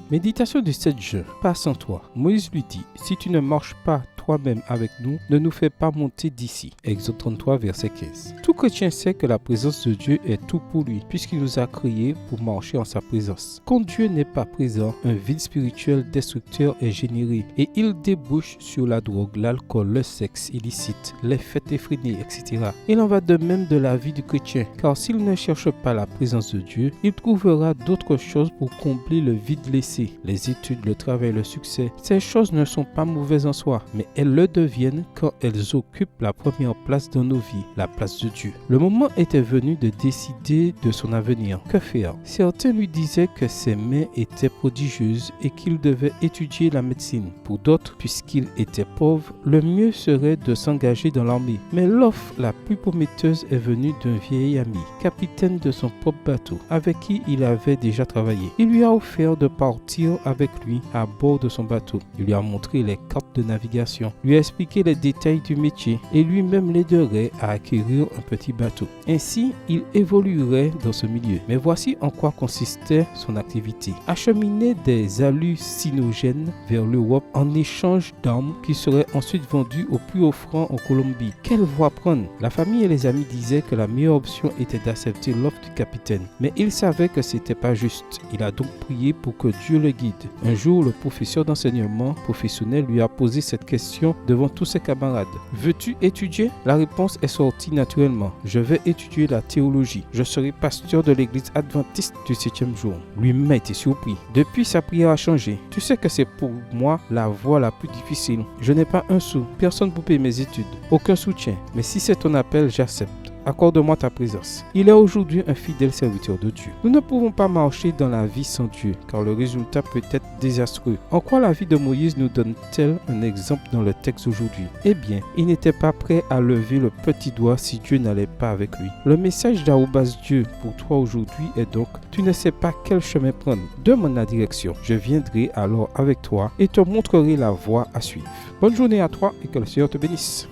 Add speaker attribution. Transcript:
Speaker 1: Méditation du 7 juin. Pas sans toi. Moïse lui dit, si tu ne marches pas toi-même avec nous, ne nous fais pas monter d'ici. Exode 33, verset 15. Tout chrétien sait que la présence de Dieu est tout pour lui, puisqu'il nous a créés pour marcher en sa présence. Quand Dieu n'est pas présent, un vide spirituel destructeur est généré et il débouche sur la drogue, l'alcool, le sexe illicite, les fêtes effrénées, etc. Il en va de même de la vie du chrétien, car s'il ne cherche pas la présence de Dieu, il trouvera d'autres choses pour combler le vide laissé. Les études, le travail, le succès, ces choses ne sont pas mauvaises en soi, mais elles le deviennent quand elles occupent la première place dans nos vies, la place de Dieu. Le moment était venu de décider de son avenir. Que faire? Certains lui disaient que ses mains étaient prodigieuses et qu'il devait étudier la médecine. Pour d'autres, puisqu'il était pauvre, le mieux serait de s'engager dans l'armée. Mais l'offre la plus prometteuse est venue d'un vieil ami, capitaine de son propre bateau, avec qui il avait déjà travaillé. Il lui a offert de partir avec lui à bord de son bateau. Il lui a montré les cartes de navigation, lui a expliqué les détails du métier et lui-même l'aiderait à acquérir un petit bateau. Ainsi, il évoluerait dans ce milieu. Mais voici en quoi consistait son activité. Acheminer des hallucinogènes vers l'Europe en échange d'armes qui seraient ensuite vendues au plus offrant en Colombie. Quelle voie prendre? La famille et les amis disaient que la meilleure option était d'accepter l'offre du capitaine. Mais il savait que c'était pas juste. Il a donc prié pour que Dieu le guide. Un jour, le professeur d'enseignement professionnel lui a posé cette question devant tous ses camarades. Veux-tu étudier? La réponse est sortie naturellement. Je vais étudier la théologie. Je serai pasteur de l'église adventiste du 7e jour. Lui-même a été surpris. Depuis, sa prière a changé. Tu sais que c'est pour moi la voie la plus difficile. Je n'ai pas un sou, personne pour payer mes études, aucun soutien. Mais si c'est ton appel, j'accepte. Accorde-moi ta présence. Il est aujourd'hui un fidèle serviteur de Dieu. Nous ne pouvons pas marcher dans la vie sans Dieu, car le résultat peut être désastreux. En quoi la vie de Moïse nous donne-t-elle un exemple dans le texte aujourd'hui? Eh bien, il n'était pas prêt à lever le petit doigt si Dieu n'allait pas avec lui. Le message d'Dieu pour toi aujourd'hui est donc, tu ne sais pas quel chemin prendre. Demande la direction. Je viendrai alors avec toi et te montrerai la voie à suivre. Bonne journée à toi et que le Seigneur te bénisse.